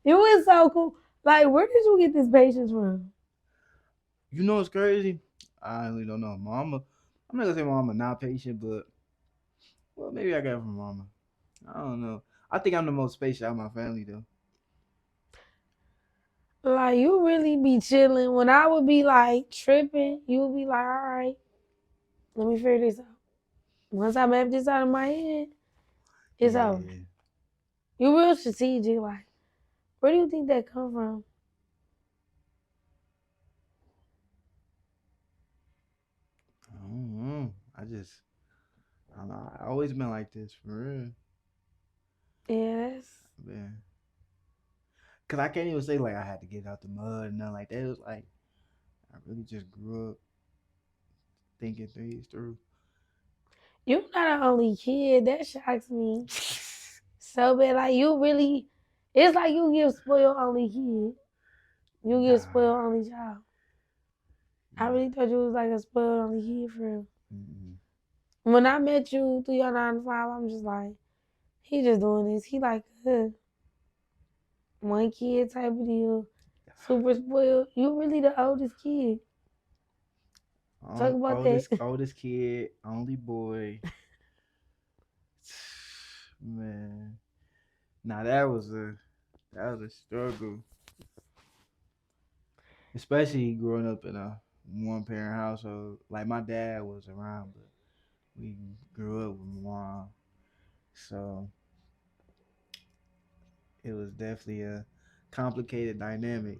It was so cool. Like, where did you get this patience from? You know what's crazy? I really don't know. Mama, I'm not gonna say mama not patient, but well, maybe I got it from mama. I don't know. I think I'm the most patient out of my family though. Like, you really be chilling. When I would be like tripping, you would be like, all right, let me figure this out. Once I map this out of my head, it's over. Yeah. You real strategic. Like, where do you think that come from? I don't know. I don't know. I always been like this for real. Yeah, Man. Cause I can't even say like I had to get out the mud and nothing like that. It was like I really just grew up thinking things through. you're not an only kid. That shocks me so bad. Like, you really, it's like you give spoiled only kid. You give Nah. spoiled only child. I Yeah. really thought you was like a spoiled only kid for real. Mm-mm. When I met you through your 9 to 5, I'm just like, he just doing this. He like one kid type of deal. Super spoiled. You really the oldest kid. Talk about that. Oldest kid, only boy. Man. Now that was a struggle. Especially growing up in a one parent household. Like my dad was around, but we grew up with my mom. So it was definitely a complicated dynamic.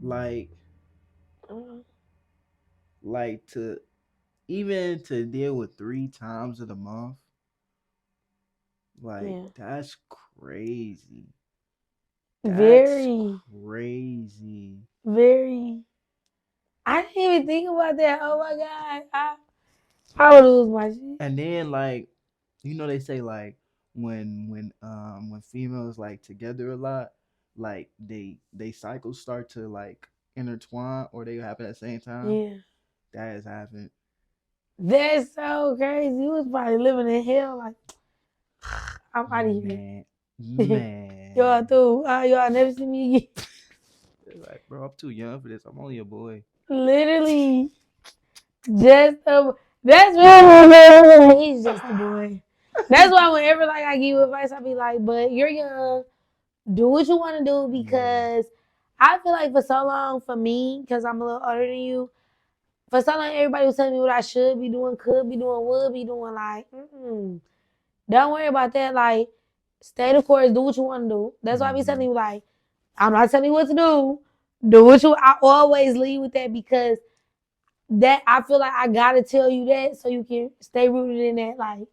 Like like to even to deal with 3 times of the month, like Yeah. that's crazy. That's Very, crazy. very. I didn't even think about that. Oh my god. I would lose my shit. And then like they say like when females like together a lot, like they cycles start to like intertwine or they happen at the same time. Yeah. That has happened. That's so crazy. You was probably living in hell. Like, I'm out of here. Man, man. Y'all through. Y'all never see me again. Like, bro, I'm too young for this. I'm only a boy. Literally. Just a, that's what he's just a boy. That's why whenever like I give you advice, I be like, but you're young. Do what you want to do Yeah. because I feel like for so long for me, because I'm a little older than you, for so long everybody was telling me what I should be doing, could be doing, would be doing. Like, don't worry about that. Like, stay the course, do what you want to do. That's why I be telling Hmm. you, like, I'm not telling you what to do. Do what you. I always lead with that because that I feel like I gotta tell you that so you can stay rooted in that. Like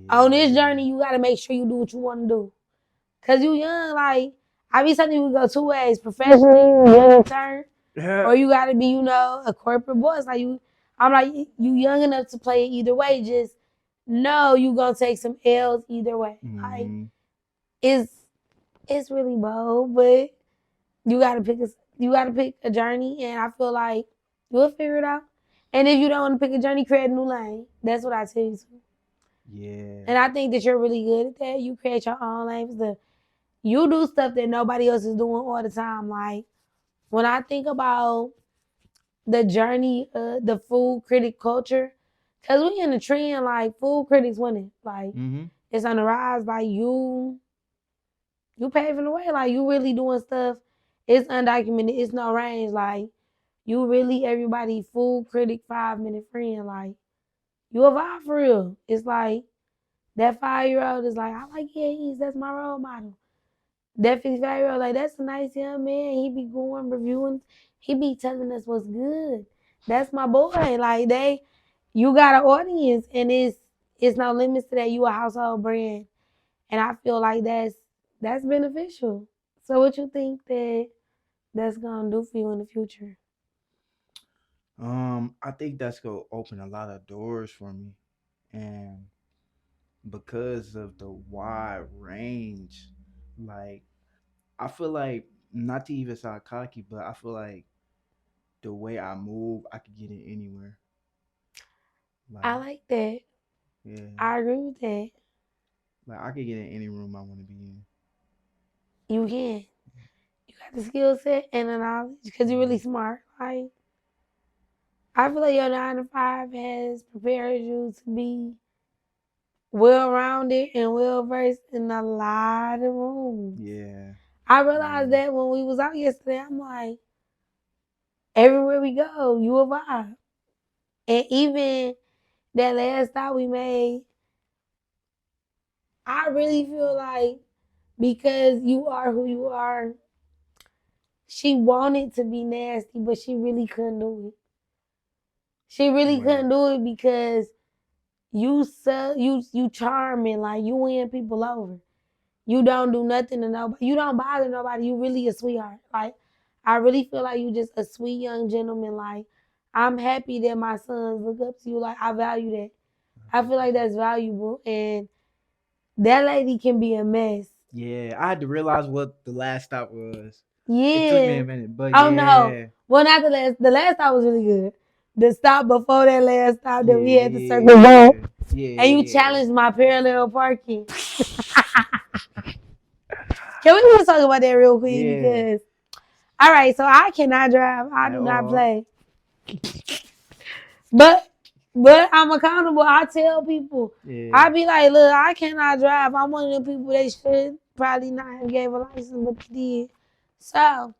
on this Yeah. journey, you gotta make sure you do what you want to do. Cause you young, like I be telling you, we go 2 ways: professionally, young turn, Yeah. or you gotta be, a corporate boss. Like you, I'm like you young enough to play it either way. Just know you gonna take some L's either way. Like Hmm. it's it's really bold, but you gotta pick a journey, and I feel like you'll figure it out. And if you don't want to pick a journey, create a new lane. That's what I tell you. Yeah. And I think that you're really good at that. You create your own lanes. You do stuff that nobody else is doing all the time. Like when I think about the journey, the food critic culture, because we in the trend, like food critics winning. Like Hmm. it's on the rise. Like you paving the way. Like you really doing stuff. It's undocumented. It's no range. Like you really everybody food critic 5 minute friend. Like you a vibe for real. It's like that 5 year old is like, I like East. That's my role model. That 55 year old like that's a nice young man. He be going reviewing. He be telling us what's good. That's my boy. Like you got an audience, and it's no limits to that. You a household brand, and I feel like that's beneficial. So what you think that's gonna do for you in the future? I think that's gonna open a lot of doors for me, and because of the wide range, like I feel like not to even sound cocky, but I feel like the way I move, I could get it anywhere. I Like, like that. yeah, I agree with that. Like I could get in any room I want to be in. You can. You got the skill set and the knowledge because you're really smart. Like I feel like your 9 to 5 has prepared you to be well rounded and well versed in a lot of rooms. Yeah. I realized Yeah. that when we was out yesterday. I'm like, everywhere we go, you a vibe. And even that last stop we made, I really feel like because you are who you are, she wanted to be nasty, but she really couldn't do it. She really Right. couldn't do it because you charming, like you win people over. You don't do nothing to nobody. You don't bother nobody. You really a sweetheart. Like I really feel like you just a sweet young gentleman. Like I'm happy that my sons look up to you. Like I value that. I feel like that's valuable, and that lady can be a mess. Yeah. I had to realize what the last stop was. It took me Yeah. a minute, but Oh no. yeah. Well, not the last. The last stop was really good. The stop before that last stop that we had to circle back, Yeah. and you Yeah. challenged my parallel parking. Can we just talk about that real quick? Yeah. Because all right, so I cannot drive. I At do not all. play. But I'm accountable. I tell people. Yeah. I be like, look, I cannot drive. I'm one of the people they should probably not have gave a license, but they did. So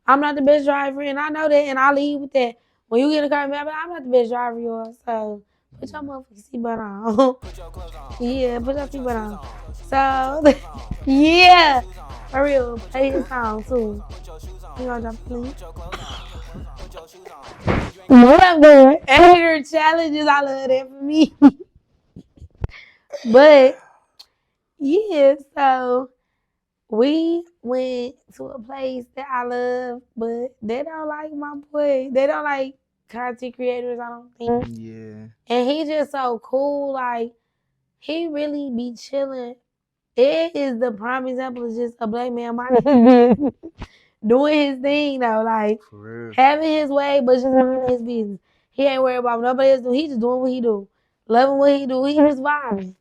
I'm not the best driver, and I know that, and I leave with that. When you get in the car, man, I'm not the best driver, y'all. So put your Yeah. motherfucking seatbelt on. Yeah, put your seatbelt on. So yeah, for real, play his song too. You gonna drop the link? Whatever. Hater challenges, I love that for me. But yeah, so we went to a place that I love, but they don't like my boy. They don't like content creators, I don't think. Yeah. And he just so cool. Like he really be chilling. It is the prime example of just a black man minding his business, doing his thing though, like For real. having his way, but just minding his business. He ain't worried about what nobody else do. He just doing what he do, loving what he do. He just vibing,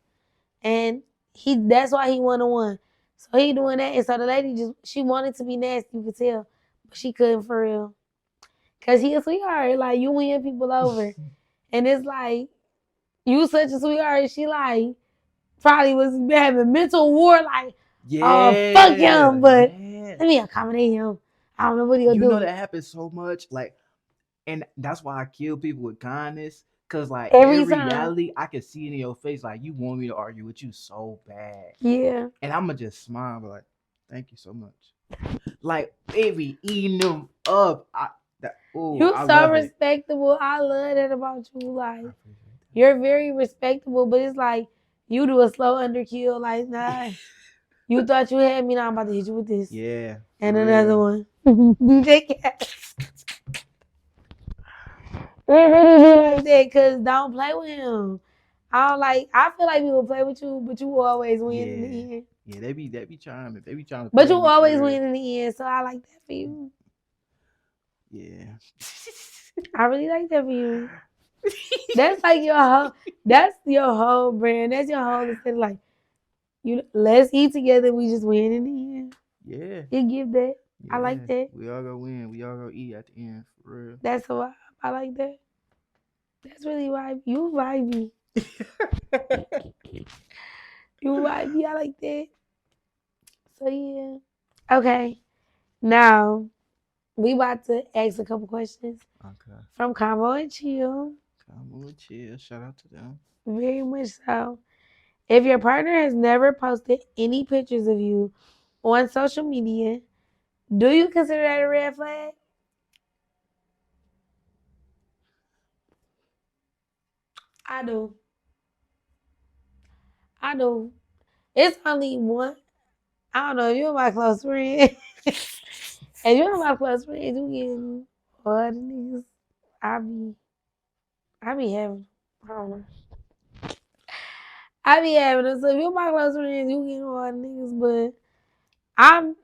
and that's why he 1-1. So he doing that, and so the lady just she wanted to be nasty, you could tell, but she couldn't for real, cause he a sweetheart. Like you win people over, and it's like you such a sweetheart. She like probably was having mental war, like, fuck Yeah. him, but Man. let me accommodate him. I don't know what he'll You know do. that happens so much. Like, and that's why I kill people with kindness. Cause like in Every time. reality, I can see it in your face, like you want me to argue with you so bad. Yeah. And I'ma just smile, but like, thank you so much. Like it be eating them up. You I so love it. respectable. I love that about you. Like, I appreciate you're very respectable, but it's like you do a slow underkill. Like, nah, that. you thought you had me, now I'm about to hit you with this. Yeah, And for another real. one. DJ Cat. It really be like that, cause don't play with him. I feel like people play with you, but you always win in Yeah. the end. Yeah, they be trying to But play you me for always real. win in the end, so I like that for you. Yeah. I really like that for you. That's like your whole. That's your whole brand. That's your whole instead of like let's eat together. We just win in the end. Yeah. You give that. I Yeah. like that. We all gonna win. We all gonna eat at the end for real. That's a vibe. I like that. That's really vibe. You vibey. You vibey. I like that. So yeah. Okay. Now we about to ask a couple questions Okay. from Convo and Chill. Come on, chill. Shout out to them. Very much so. If your partner has never posted any pictures of you on social media, do you consider that a red flag? I do. I do. It's only one. I don't know if you're my close friend. If you're my close friend, you getting all the niggas. I be, I be having. I don't know. I be having them. So if you're my close friend, you getting all the niggas. But I'm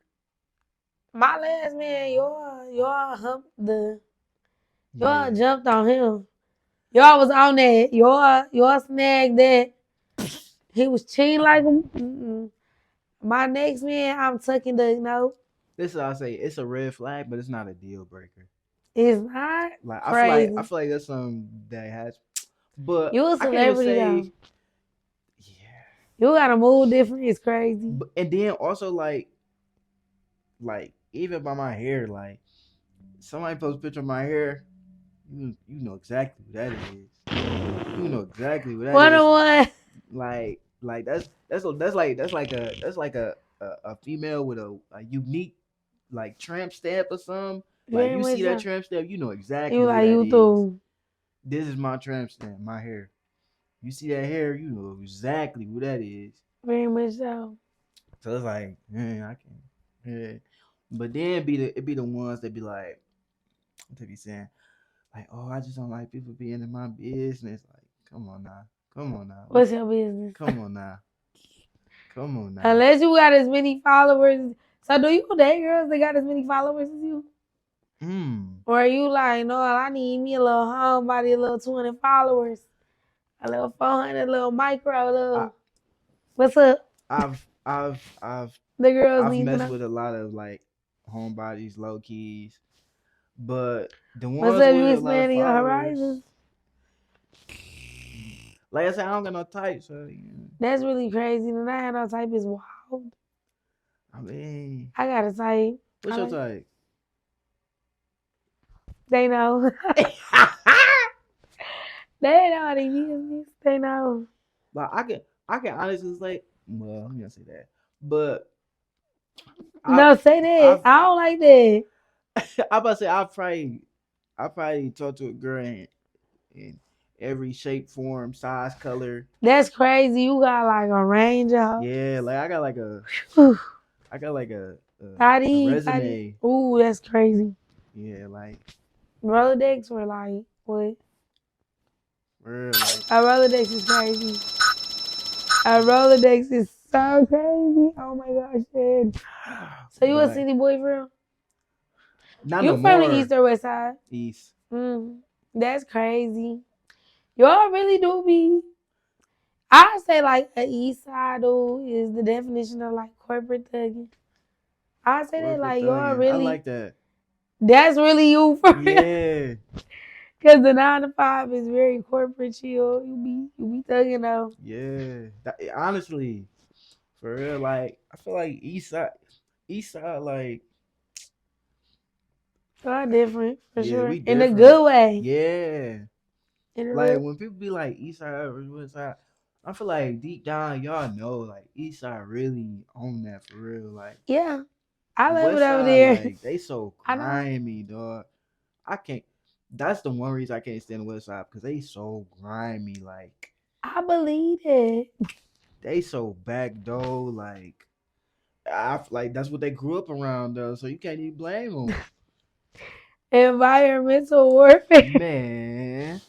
my last man. Y'all humped y'all Yeah. jumped on him. Y'all was on that. Y'all snagged that. He was cheating like him. Mm-mm. My next man, I'm tucking the no. This is what I say. It's a red flag, but it's not a deal breaker. It's not Like I crazy. feel like that's something that has, but You a I can't even celebrity though. say, yeah. You gotta move different. It's crazy. But, and then also like even by my hair, like somebody post a picture of my hair, you know exactly what that is. You know exactly what that One is. on one. Like that's like a female with a unique like tramp stamp or something. Like Very you much see that so. tramp stamp, you know exactly You what like that you is. too. This is my tramp stamp, my hair. You see that hair, you know exactly what that is. Very much so. So it's like, man, I can, yeah. But then it be the ones that be like, they be saying like, oh, I just don't like people being in my business. Like, come on now, come on now, What's your business? come on now, come on now. Unless you got as many followers. So do you date girls that got as many followers as you? Or are you like, no, I need me a little homebody, a little 200 followers, a little 400, a little micro, a I, little. What's up? I've The girls I've need to messed know. with a lot of like homebodies, low keys, but the What's ones up? You with a lot of expanding your followers, horizons? like I said, I don't got no type, so That's really crazy. And I had no type is wild. I mean, I got a type. what's I your like. type? They know. They know the business. They know. Like I can honestly say, well, I'm gonna say that, but I No, say that. I've I don't like that. I'm about to say I probably talked to a girl in every shape, form, size, color. That's crazy. You got like a range of. Yeah, like Whew. I got like a Body. resume. Ooh, that's crazy. Yeah, like Rolodex or like what? real like A Rolodex is crazy. A Rolodex is so crazy. Oh my gosh, man. So you but a like city boy for real? not no You from the more east or west side? east. That's crazy. Y'all really do be. I say like a east side dude is the definition of like corporate thugging. I say that Corporate like y'all thugging. I really. like that. That's really you for real. Yeah. Cause the 9 to 5 is very corporate chill. You be thugging though. Yeah. Honestly, for real, like I feel like east side, like Y'all different for yeah, sure. we In a different. good way. Yeah. In a Like real. when people be like east side or west side, I feel like deep down y'all know like east side really own that for real. Like Yeah. I love it west over side, there. like they so I know. grimy, dog. I can't. That's the one reason I can't stand the west side because they so grimy. Like I believe it. they so back door. Like that's what they grew up around though. So you can't even blame them. Environmental warfare. Man.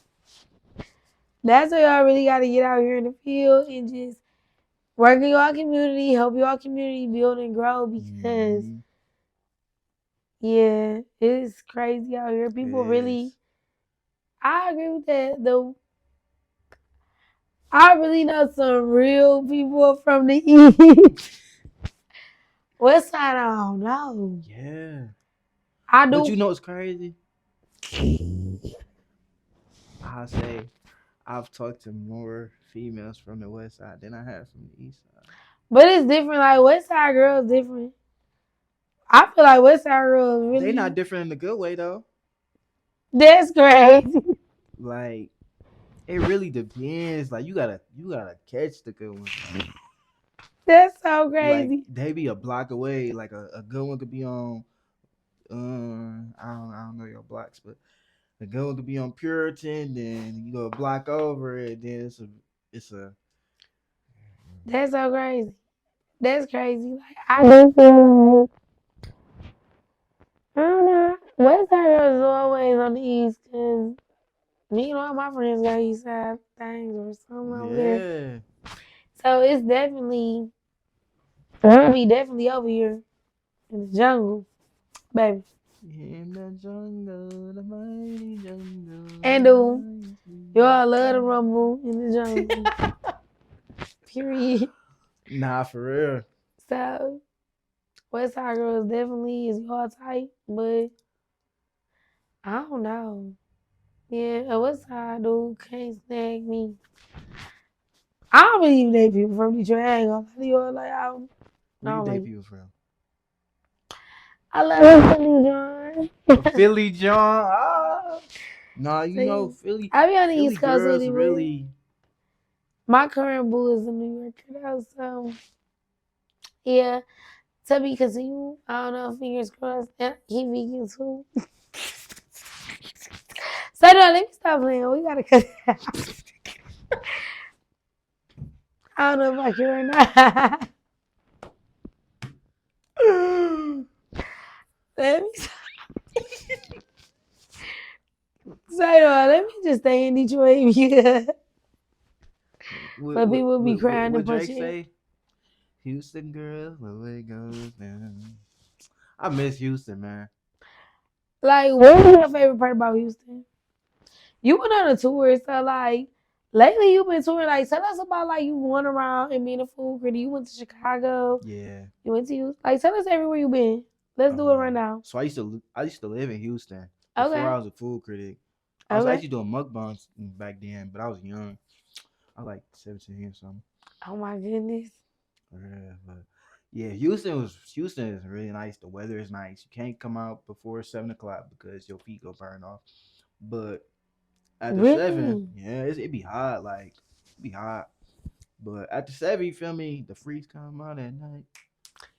That's why y'all really gotta get out here in the field and just work in your community, help your community build and grow because Mm-hmm. yeah, it's crazy out here. It People really is. I agree with that. I really know some real people from the east. West side, I don't know. Yeah. I But do. you know it's crazy? I say I've talked to more females from the west side than I have from the east side. But it's different. Like West Side girls different. I feel like West Side girls They not really. different in the good way though. That's crazy. Like it really depends. Like you gotta catch the good ones. That's so Like crazy. they be a block away. Like a good one could be on I don't know your blocks, but a good one could be on Puritan, then you go a block over it, then it's a That's so crazy. That's crazy. Like I do feel like I don't know. West Side girls is always on the East because me and all my friends got East Side things or something over there. yeah. So it's definitely gonna be definitely over here in the jungle, baby. In the jungle, the mighty jungle, And the do lion sleep. y'all love to rumble in the jungle. Period. Nah, for real. So West Side Girls definitely is your type, but I don't know. Yeah, a West Side dude can't snag me. I don't believe they people from Detroit. I ain't gonna lie to you. Like I Where you don't date like. people from? I love Philly A John. Philly John. Ah. Nah, you know See, Philly. I be on the Philly East Coast with girls it, but really. my current boo is a New Yorker though. So yeah, to be continue. I don't know. Fingers crossed. And he vegan too. So no, let me stop playing. We gotta cut. It out. I don't know if I can or not. Let me. So no, let me just stay in Detroit. Yeah. What But what people be what what, crying to what punch Drake it. say? Houston girls, the way it goes down. I miss Houston, man. Like, what was your favorite part about Houston? You went on a tour, so like lately you've been touring. Like, tell us about like you going around and being a food critic. You went to Chicago. Yeah. You went to Houston. Like, tell us everywhere you been. Let's do it right now. So I used to live in Houston before Okay. I was a food critic. I was Okay. actually doing mukbangs back then, but I was young. I was like 17 or something. Oh my goodness. Yeah, but yeah, Houston is really nice. The weather is nice. You can't come out before 7 o'clock because your feet go burn off. But after seven, Really? yeah, it be hot. Like it be hot. But after seven, you feel me? The freeze come out at night.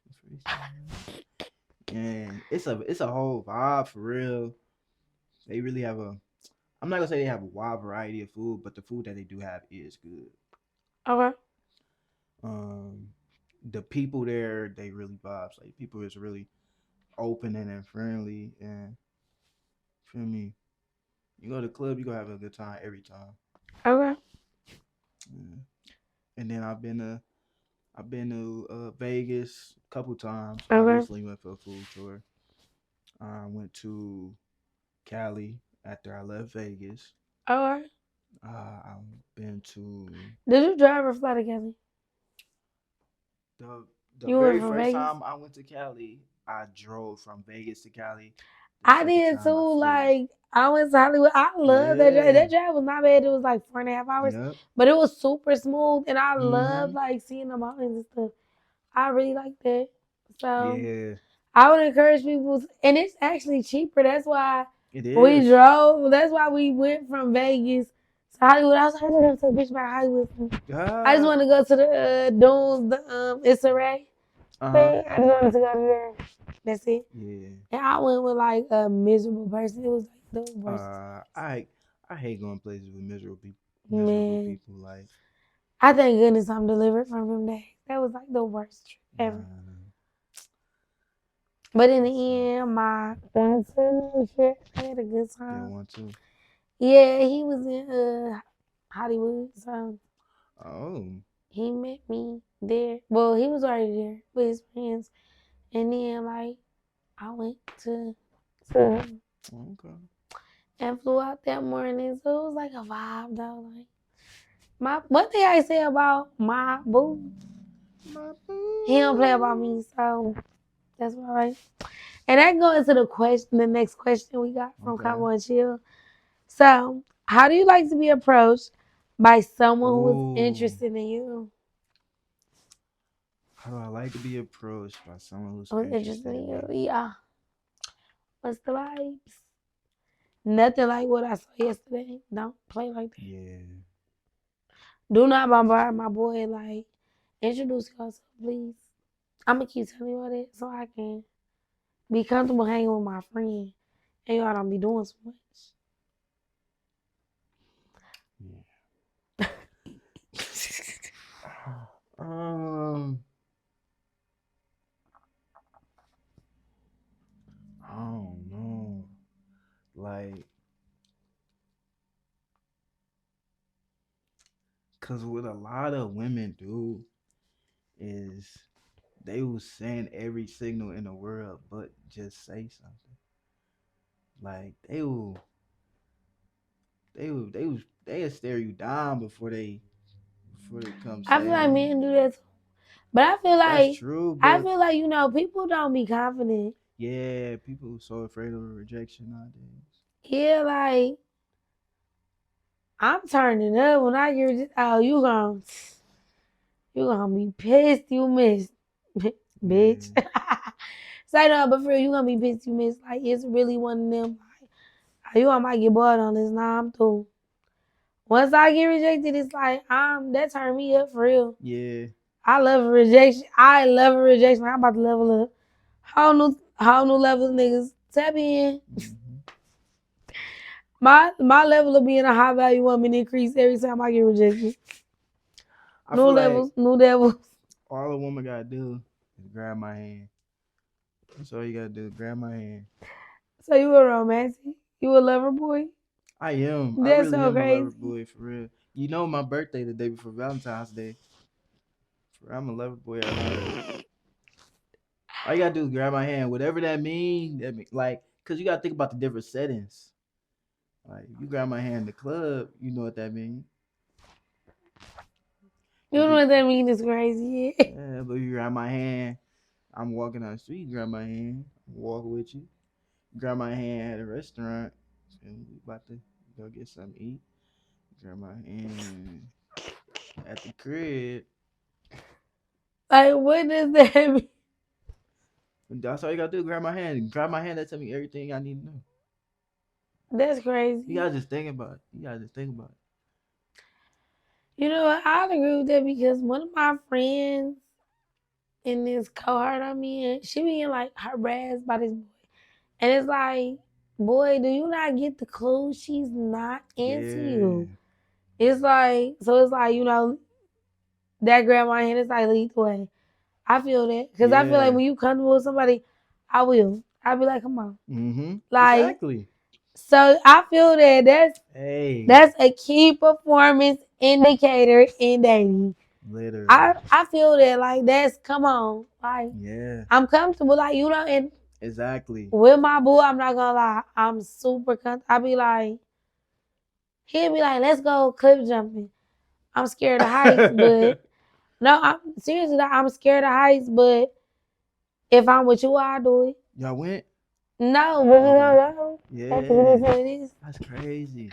The freeze come out. And it's a whole vibe for real. They really have a. I'm not gonna say they have a wide variety of food, but the food that they do have is good. Okay. Um, the people there, they really vibes. Like people is really open and friendly, and feel me. You go to the club, you gonna have a good time every time. Okay. Yeah. And then I've been to Vegas a couple times. I Okay. recently went for a food tour. I went to Cali after I left Vegas. Okay. I've been to Did you drive or fly to Cali? the the You went very from first Vegas? time I went to Cali. I drove from Vegas to Cali. The I second did time I too. flew. Like I went to Hollywood. I love that drive. Yeah. That drive was not bad. It was like 4.5 hours, Yep. but it was super smooth, and I love Mhm. like seeing the mountains and stuff. I really like that. So Yeah. I would encourage people, and it's actually cheaper. That's why It we is. drove. That's why we went from Vegas to Hollywood. I was like, I want to bitch about Hollywood. I just Ah. want to go to the dunes, the Issa Rae Uh huh. thing. I just wanted to go to there. That's it. Yeah. And I went with like a miserable person. It was like the worst Uh, I I hate going places with miserable people. experience. Miserable Man, people like I thank goodness I'm delivered from them days. That was like the worst trip ever. nah, But in it's the end, my grandson trip, I had a good didn't time. want to. Yeah, he was in Hollywood, so Oh, he met me there. Well, he was already there with his friends, and then like I went to okay. and flew out that morning. So it was like a vibe though. Like my one thing I say about my boo, My he don't play boo. about me, so that's all right. And that goes into the next question we got from Okay. Convo and Chill. So, how do you like to be approached by someone who is Oh, interested in you? how do I like to be approached by someone who's Who's interested interested in in you? me? Yeah. What's the vibes? Nothing like what I saw yesterday. Don't play like that. Yeah. Do not bombard my boy. Like, introduce yourself, please. I'm gonna keep telling you all that so I can be comfortable hanging with my friend, and y'all don't be doing so much. Yeah. um, I don't know. Like, cause what a lot of women do is they will send every signal in the world, but just say something. Like they'll stare you down before they before they come I feel like say men do that too. But that's true, I but feel like, you know, people don't be confident. yeah, people are so afraid of rejection nowadays. Yeah, like I'm turning up when I hear this. Oh, you gonna be pissed you missed, bitch. Yeah. Say no, but for real, you gonna be pissed you missed. Like it's really one of them. Like, oh, you I might get bored on this. Nah, I'm through. Once I get rejected, it's like that turned me up for real. Yeah. I love a rejection. I love a rejection. I'm about to level up. Whole new level of niggas. Tap in. Hmm. My level of being a high value woman increase every time I get rejected. I New feel like levels, new devils. all a woman gotta do is grab my hand. That's all you gotta do. Grab my hand. So you a romantic? You a lover boy? I am. I That's really so am a lover crazy. boy for real. You know my birthday the day before Valentine's Day. I'm a lover boy at heart. All you gotta do is grab my hand. Whatever that means, like, cause you gotta think about the different settings. Like, you grab my hand in the club, you know what that means. You If know you, what that mean? It's crazy. yeah, but if you grab my hand, I'm walking down the street, you grab my hand, walk with you. Grab my hand at a restaurant, and we about to go get something to eat. Grab my hand at the crib. Like, what does that mean? That's all you gotta do. Grab my hand. Grab my hand. That tell me everything I need to know. That's You crazy. gotta just think about it. You gotta just think about You know what? I agree with that because one of my friends in this cohort I'm in, she being like harassed by this boy. And it's like, boy, do you not get the clue? She's not it. into you. Yeah. It's like, you know, that grab my hand is like lead the way. I feel that. Because I feel like Yeah. when you comfortable with somebody, I will. I'll be like, come on. Mm-hmm. Like, Exactly. so I feel that Hey. that's a key performance indicator in dating. Literally. I feel that like that's come on. Like Yeah. I'm comfortable, like you know, and Exactly. with my boo, I'm not gonna lie, I'm super comfortable. I be like, he'll be like, let's go cliff jumping. I'm scared of heights, but no, I'm seriously, like, I'm scared of heights, but if I'm with you, I'll do it. Y'all went? No, but we Okay. don't go. That's what Yeah. it is. That's crazy.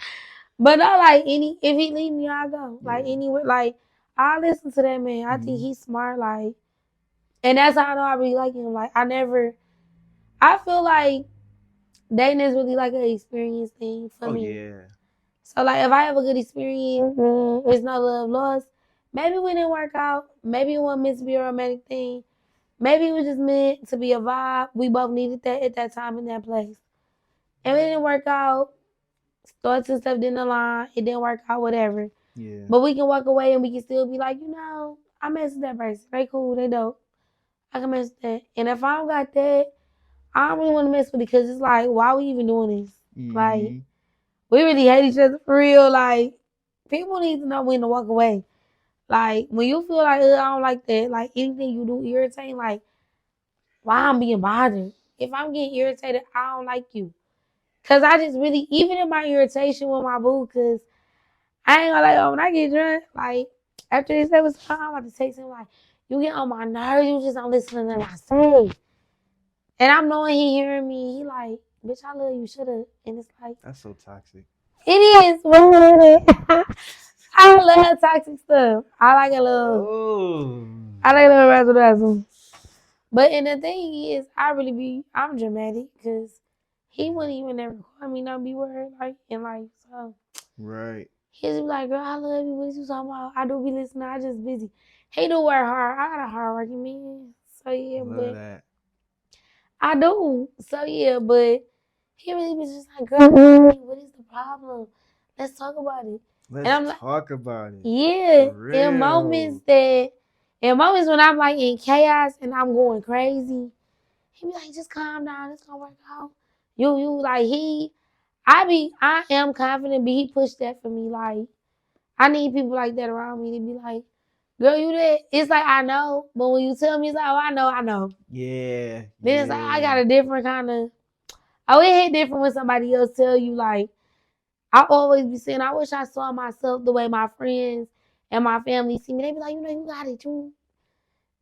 But not like if he leave me, I go. Like Yeah. anywhere, like I listen to that man. I think Mm-hmm. he's smart. Like, and that's how I know I really like him. Like I feel like dating is really like an experience thing for Oh me. yeah. So like if I have a good experience, it's no love lost. Maybe we didn't work out. Maybe it wasn't meant to be a romantic thing. Maybe it was just meant to be a vibe. We both needed that at that time in that place. And it didn't work out. Thoughts and stuff didn't align. It didn't work out, whatever. Yeah. But we can walk away and we can still be like, you know, I messed with that person. They cool, they dope. I can mess with that. And if I don't got that, I don't really want to mess with it because it's like, why we even doing this? Like, Mm-hmm. we really hate each other for real. Like, people need to know when to walk away. Like, when you feel like, I don't like that, like, anything you do irritating, like, why I'm being bothered? If I'm getting irritated, I don't like you. Because I just really, even in my irritation with my boo, because I ain't gonna like, when I get drunk, like, after this episode, I'm about to text him, like, you get on my nerves, you just don't listen to nothing I say. And I'm knowing he hearing me, he like, bitch, I love you, shoulda. And it's like, That's so toxic. it is. I love toxic stuff. Oh. I like a little razzle dazzle. But and the thing is, I'm dramatic because he wouldn't even ever call me no B word like in life. So Right. he'd be like, girl, I love you. What you talking about? I do be listening. I just busy. He do work hard. I got a hard working man. So yeah, Love but that. I do. So yeah, but he really was just like, girl, what is the problem? Let's talk about it. And Let's I'm like, talk about it. yeah, For real. in moments when I'm like in chaos and I'm going crazy, he be like, just calm down, it's gonna work out. You like I am confident, but he pushed that for me. Like I need people like that around me to be like, girl, you that. It's like I know, but when you tell me, it's like, oh, I know. Yeah. Then it's like I Yeah. got a different kind of. Oh, it hit different when somebody else tell you like. I always be saying, I wish I saw myself the way my friends and my family see me, they be like, you got it, you.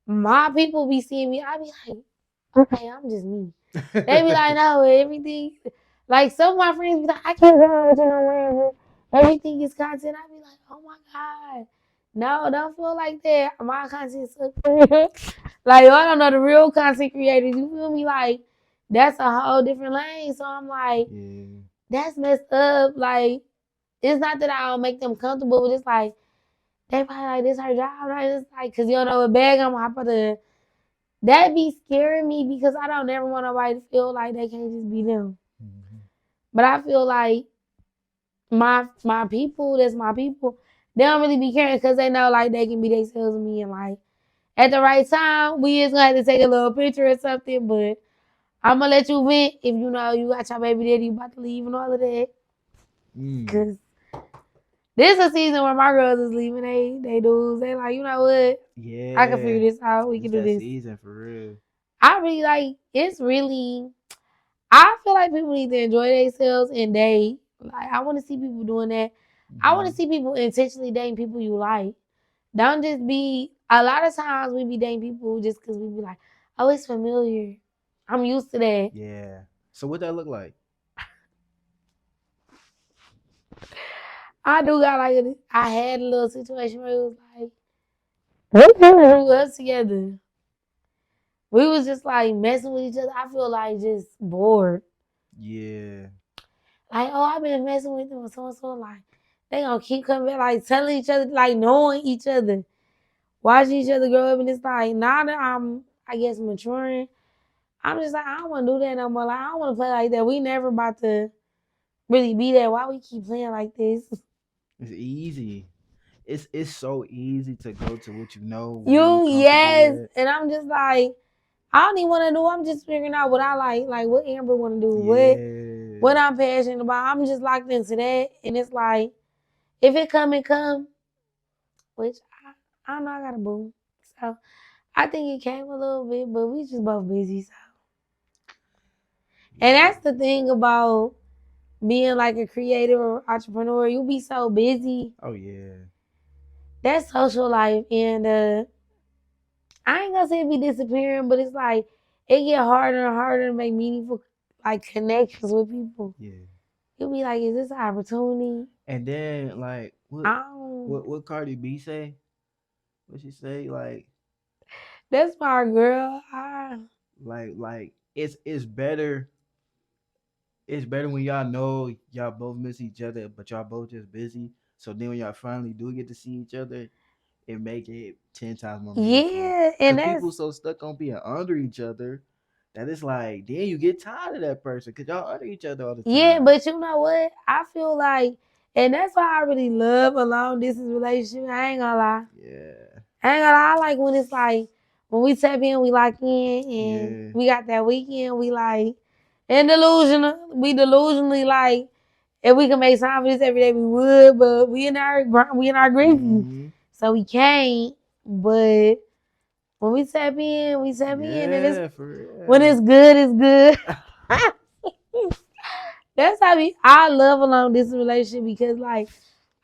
My people be seeing me, I be like, okay, I'm just me. They be like, no, everything. Like some of my friends be like, I can't go out with you no more. Everything is content. I be like, oh my god, no, don't feel like that. My content sucks for real. Like y'all don't know the real content creators. You feel me? Like that's a whole different lane. So I'm like, Yeah. that's messed up. Like it's not that I don't make them comfortable, but it's like they probably like this her job, right? It's like because you don't know what bag I'm hop of the. That be scaring me because I don't ever want nobody to feel like they can't just be them. Mm-hmm. But I feel like my people, that's my people, they don't really be caring because they know like they can be themselves with me and like at the right time, we is gonna have to take a little picture or something, but I'm gonna let you vent if you know you got your baby daddy, you about to leave and all of that. Mm. Cause this is a season where my girls is leaving, they dudes, they like, you know what? I can Yeah. figure this out. We It's can do that this. season for real. I really like it's really I feel like people need to enjoy themselves and date. Like I want to see people doing that. I want Mm-hmm. to see people intentionally dating people you like. Don't just be. A lot of times we be dating people just because we be like, oh, it's familiar. I'm used to that. Yeah. So what that look like? I do got like I had a little situation where it was like we grew up together. We was just like messing with each other. I feel like just bored. Yeah. Like, oh, I've been messing with them so and so. Like, they gonna keep coming back, like telling each other, like knowing each other, watching each other grow up. And it's like now that I'm, I guess, maturing, I'm just like I don't want to do that no more. Like, I don't want to play like that. We never about to really be there. Why we keep playing like this? It's easy. It's so easy to go to what you know, what you You comfortable yes, with. and I'm just like I don't even want to do. I'm just figuring out what I like what Ambirr want to do, what Yeah. I'm passionate about. I'm just locked into that, and it's like if it come, it come. Which I don't know. I got a boo, so I think it came a little bit, but we just both busy. So, and Yeah. that's the thing about being like a creative or entrepreneur. You be so busy. Oh yeah. That social life, and I ain't gonna say it be disappearing, but it's like it get harder and harder to make meaningful like connections with people. Yeah. You be like, is this an opportunity? And then like I don't. what Cardi B say? What she say? That's my girl. Like it's better when y'all know y'all both miss each other, but y'all both just busy. So then when y'all finally do get to see each other, it make it 10 times more meaningful. Yeah, and Cause that's people so stuck on being under each other that it's like then you get tired of that person because y'all under each other all the yeah, time. but you know what? I feel like, and that's why I really love a long distance relationship. I ain't gonna lie. Yeah. I ain't gonna lie. I like when it's like when we tap in, we lock in, and Yeah. we got that weekend. We like and delusional. We delusionally like if we can make time for this every day, we would. But we in our grieving, Mm-hmm. so we can't. But when we tap in, and it's Yeah, for when real. it's good, it's good. That's how I love a long distance relationship because like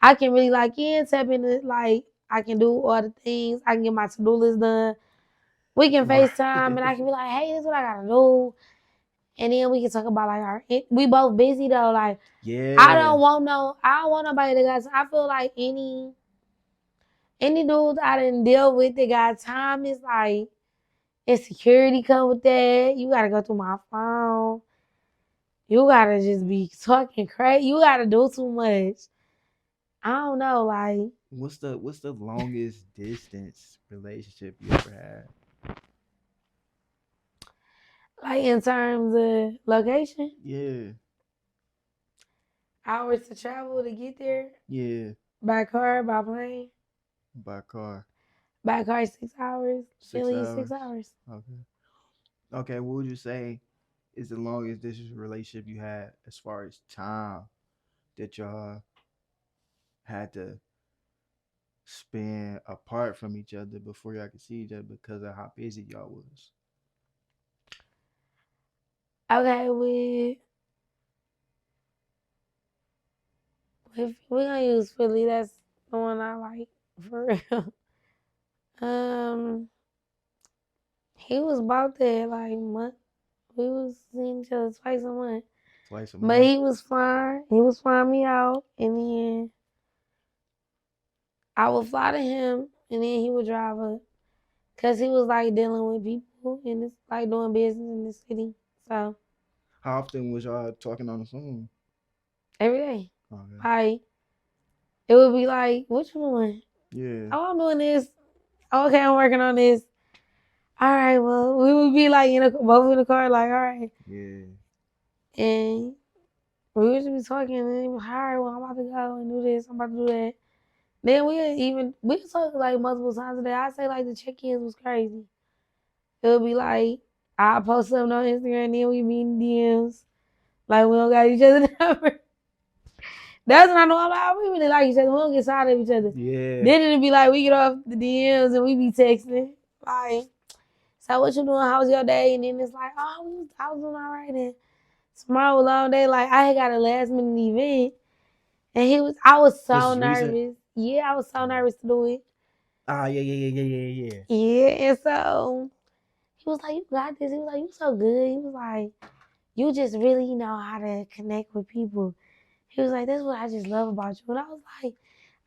I can really like tap into like I can do all the things. I can get my to do list done. We can Right. FaceTime and I can be like, hey, this is what I gotta do. And then we can talk about like we both busy though. Like Yeah. I don't want nobody that got I feel like any dudes I didn't deal with that got time is like insecurity come with that. You gotta go through my phone. You gotta just be talking crazy. You gotta do too much. I don't know, What's the longest distance relationship you ever had? like in terms of location, Yeah. hours to travel to get there, Yeah. by car, by plane, By car. by car 6 hours, at Six least six hours. hours. Okay. Okay, what would you say is the longest distance relationship you had as far as time that y'all had to spend apart from each other before y'all could see each other because of how busy y'all was? Okay, if we're gonna use Philly, that's the one I like. For real. Um, he was about that like month. We was seeing each other twice a month. Twice a But month. he was flying. He was flying me out, and then I would fly to him, and then he would drive up, cause he was like dealing with people and it's like doing business in the city. So How often was y'all talking on the phone? every day, Okay. like it would be like, "What you doing?" Yeah. "Oh, I'm doing this." "Okay, I'm working on this." "All right, well," we would be like both in the car, like, "All right," Yeah. and we would just be talking, and then, "All right, well, I'm about to go and do this. I'm about to do that." Then we talk like multiple times a day. I say like the check-ins was crazy. It would be like I post something on Instagram, then we be in DMs. Like we don't got each other's number. That's when I know I'm like, we really like each other. We don't get tired of each other. Yeah. Then it'd be like we get off the DMs and we be texting. Like, so what you doing? How was your day? And then it's like, oh, I was doing all right. And tomorrow was a long day. Like I had got a last minute event, and I was This so is recent. nervous. Yeah, I was so Okay. nervous to do it. Ah, yeah, yeah, yeah, yeah, yeah, yeah. Yeah, and so he was like, "You got this." He was like, "You so good." He was like, "You just really know how to connect with people." He was like, "That's what I just love about you." And I was like,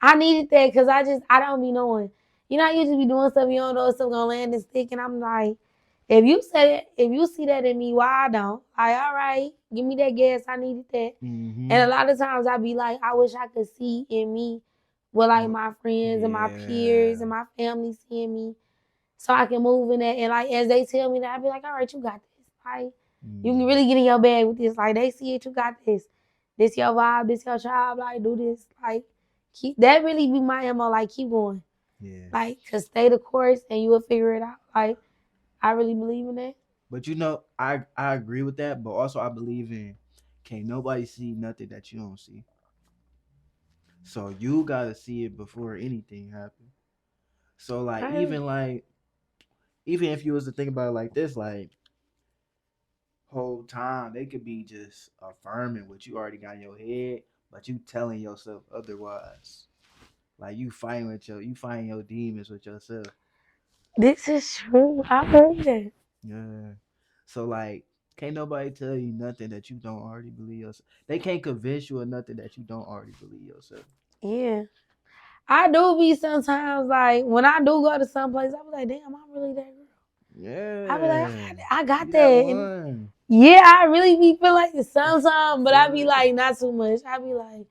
I needed that because I don't be knowing. You know, you just be doing stuff you don't know if stuff gonna land and stick. And I'm like, if you see that in me, why I don't? Like, all right, give me that gas. I needed that. And a Mm-hmm. lot of times I be like, I wish I could see in me what like What? my friends and my peers Yeah. and my family see in me, so I can move in that. And like as they tell me that, I be like, all right, you got this. Like you can Mm. really get in your bag with this. Like they see it, you got this. This your vibe, this your job. Like do this. Like keep that really be my MO. Like keep going. Yeah. Like cause stay the course and you will figure it out. Like I really believe in that. But you know, I agree with that, but also I believe in can't nobody see nothing that you don't see. So you gotta see it before anything happens. So I even if you was to think about it like this, like whole time they could be just affirming what you already got in your head, but you telling yourself otherwise. Like you fighting your demons with yourself. This is true. I heard that. Yeah. So like, can't nobody tell you nothing that you don't already believe yourself. They can't convince you of nothing that you don't already believe yourself. Yeah. I do be sometimes like when I do go to some place, I be like, damn, I'm really that girl. I be like, Yeah. I got You that. that And one. yeah, I really be feel like it sometimes, but I For be real. like not too much. I be like,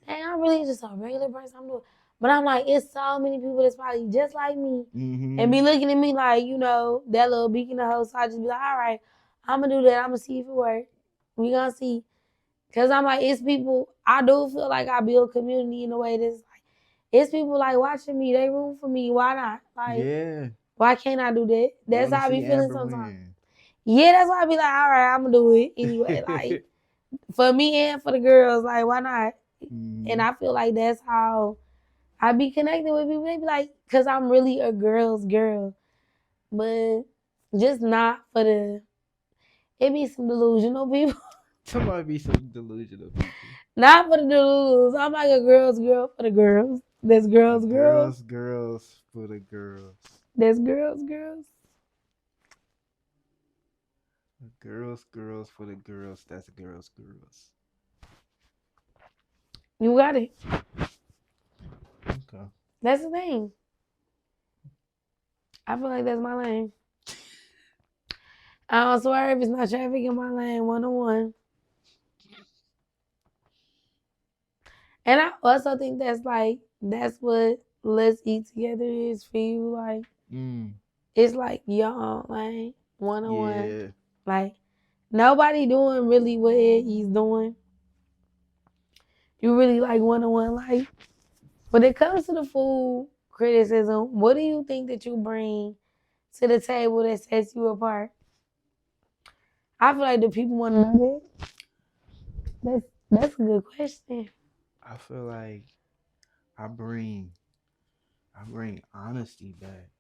dang, I'm really just a regular person. I'm doing, but I'm like, it's so many people that's probably just like me, and Mm-hmm. be looking at me like, that little beacon of hope. So I just be like, all right, I'm gonna do that. I'm gonna see if it works. We gonna see, cause I'm like, it's people. I do feel like I build community in a way that's like, it's people like watching me. They room for me. Why not? Like, Yeah. why can't I do that? They That's want to how I be see feeling Amber sometimes. win. Yeah, that's why I be like, all right, I'm gonna do it anyway. Like for me and for the girls, like why not? And Mm-hmm. I feel like that's how I be connecting with people. They be like, cause I'm really a girl's girl, but just not for the. It be some delusional people, There might be some delusional people. not for the delus. I'm like a girl's girl for the girls. That's A girls, girls. girls for the girls. That's girls, girls. A girls for the girls. That's girls. You got it. Okay. That's the thing. I feel like that's my lane. I don't swear if it's not traffic in my lane, 101. And I also think that's what let's eat together is for you. Like Mm. it's like your own lane, 101. Yeah. Like nobody doing really what he's doing. You really like 101. Like when it comes to the food criticism, what do you think that you bring to the table that sets you apart? I feel like the people want to know that. That's a good question. I feel like I bring I bring honesty back.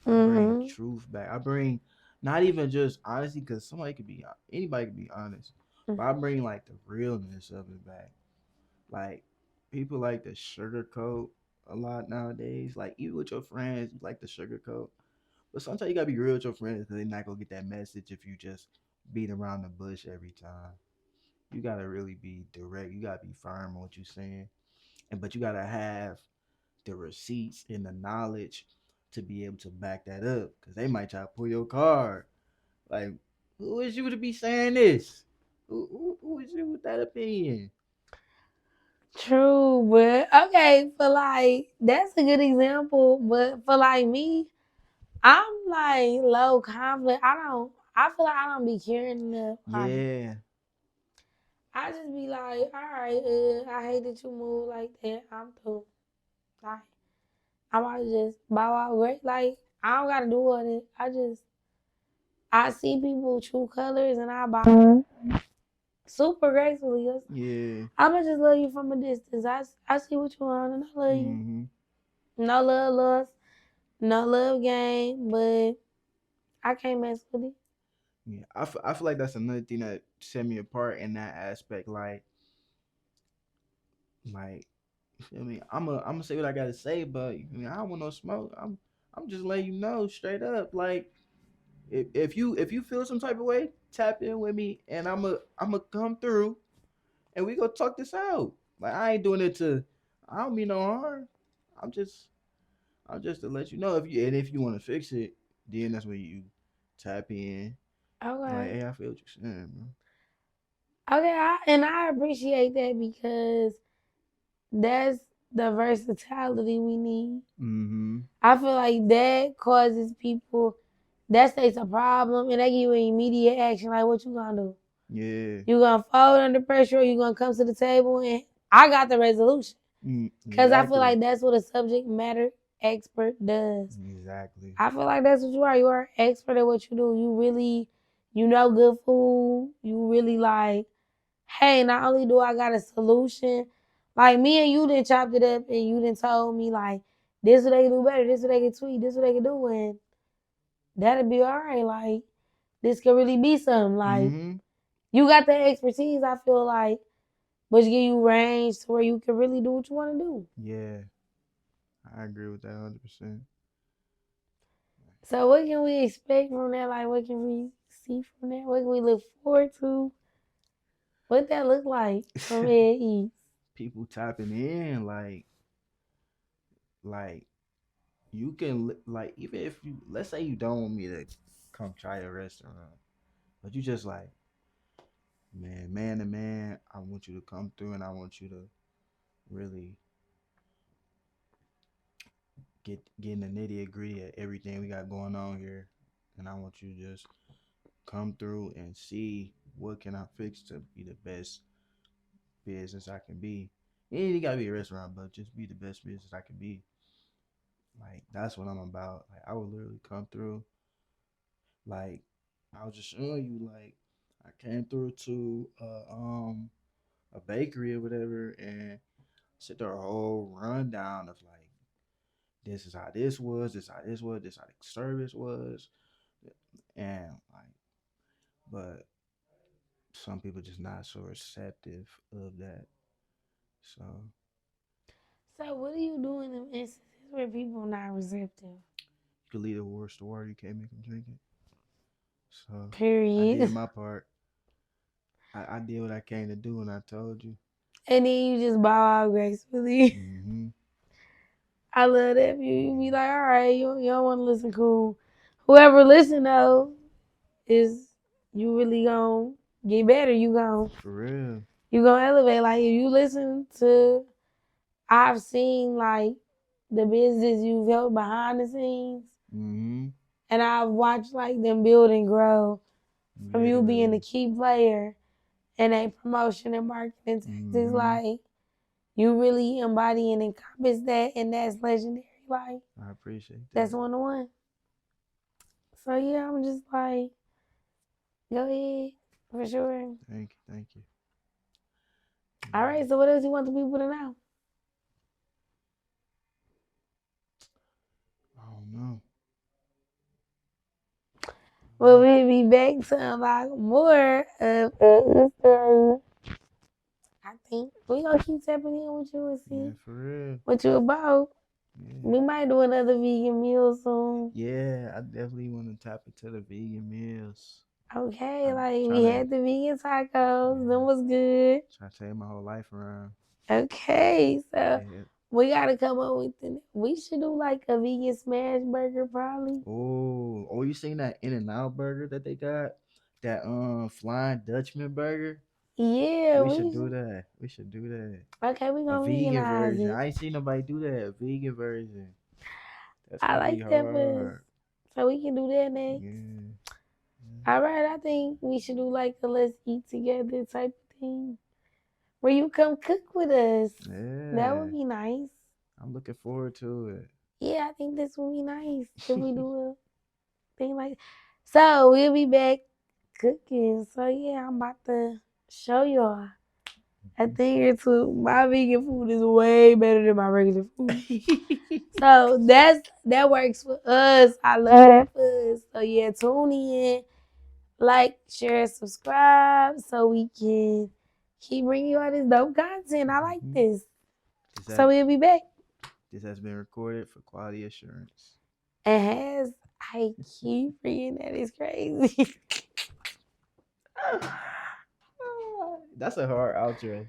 I bring Mm-hmm. truth back. I bring not even just honesty, because anybody can be honest, but I bring like the realness of it back. Like people like to sugarcoat a lot nowadays. Like even with your friends, you like the sugarcoat. But sometimes you gotta be real with your friends because they're not gonna get that message if you just beat around the bush every time. You gotta really be direct. You gotta be firm on what you're saying, and but you gotta have the receipts and the knowledge to be able to back that up because they might try to pull your card. Like, who is you to be saying this? Who is you with that opinion? True, but okay, for like that's a good example. But for like me, I'm like low conflict. I feel like I don't be caring enough. Like Yeah, I just be like, all right, I hate that you move like that. I'm through. Like I'm about to just bow out great. Like I don't gotta do all that. I see people true colors and I bow super gracefully. yeah. I'ma just love you from a distance. I see what you want and I love you. Mm-hmm. No love lost, no love game, but I can't mess with it. Yeah, I feel like that's another thing that set me apart in that aspect. Like, you feel me? I'm gonna say what I gotta say, but you feel me? I don't want no smoke. I'm just letting you know straight up. Like, if you feel some type of way, tap in with me, and I'm gonna come through, and we gonna talk this out. Like, I ain't doing it to. I don't mean no harm. I'm just I'm just to let you know if you want to fix it, then that's when you tap in. Like, Okay. hey, I feel what you're saying, bro. Okay, and I appreciate that because that's the versatility we need. Mm-hmm. I feel like that causes people that states a problem and they give you immediate action. Like, what you gonna do? Yeah. You gonna fold under pressure or you gonna come to the table and I got the resolution. Cause I feel Exactly. like that's what a subject matter expert does. Exactly. I feel like that's what you are. You are an expert at what you do. You know good food. You really like, hey, not only do I got a solution, like me and you done chopped it up and you done told me like this what they can do better, this what they can tweak, this what they can do, and that'll be all right. Like this could really be something. Like Mm-hmm. you got the expertise, I feel like, which give you range to where you can really do what you want to do. Yeah, I agree with that 100%. So what can we expect from that? Like what can we see from that? What can we look forward to? What that look like from Ed East? People tapping in, like you can like even if you let's say you don't want me to come try your restaurant, but you just like man to man, I want you to come through and I want you to really get in the nitty gritty of everything we got going on here, and I want you to just come through and see what can I fix to be the best business I can be. It ain't gotta be a restaurant, but just be the best business I can be. Like that's what I'm about. Like I would literally come through. Like I was just showing you. Like I came through to a bakery or whatever, and sit there a whole rundown of like this is how this was, this how this was, this how the service was, and like, but some people just not so receptive of that. So So what do you do in them instances where people not receptive? you could lead a horse to water, you can't make them drink it. So I did Period. my part. I did what I came to do, and I told you. And then you just bow out gracefully. Mm-hmm. I love that view. You be like, all right, you don't want to listen, cool. Whoever listen though is you really gonna get better. For real. You gonna elevate. Like if you listen to, I've seen like the business you've helped behind the scenes, Mm-hmm. and I've watched like them build and grow from you being the Literally. key player in a promotion and marketing tactics. Mm-hmm. Like you really embody and encompass that, and that's legendary. Like I appreciate that's that. 1-to-1. So yeah, I'm just like, go ahead for sure. Thank you. Thank you. All Yeah. right. So what else you want the people to know? I don't know. I don't Well, know. we'll be back to unlock more of the story. I think we gonna keep tapping in with you and Yeah, see for real. what you about. Yeah. We might do another vegan meal soon. Yeah, I definitely want to tap into the vegan meals. Okay, I'm like we trying to, had the vegan tacos. Them yeah, was good. trying to take my whole life around. Okay, so Yeah. we gotta come up with we should do like a vegan smash burger probably. Oh, you seen that In and Out burger that they got? That Flying Dutchman burger? Yeah, We we should do should. that. We should do that. Okay, we A gonna vegan veganize version. it. I ain't seen nobody do that. A vegan version. That's I gonna be like that for us. hard. So we can do that next. Yeah. All right, I think we should do like a let's eat together type of thing. Where you come cook with us. That Yeah. would be nice. I'm looking forward to it. Yeah, I think this would be nice if we do a thing like. So we'll be back cooking. So yeah, I'm about to show y'all a thing or two. My vegan food is way better than my regular food. So that works for us. I love that for us. So yeah, tune in, like, share, subscribe, so we can keep bringing you all this dope content. I like Mhm. this. This So has, we'll be back. this has been recorded for quality assurance. And has I keep reading that is crazy. That's a hard outro.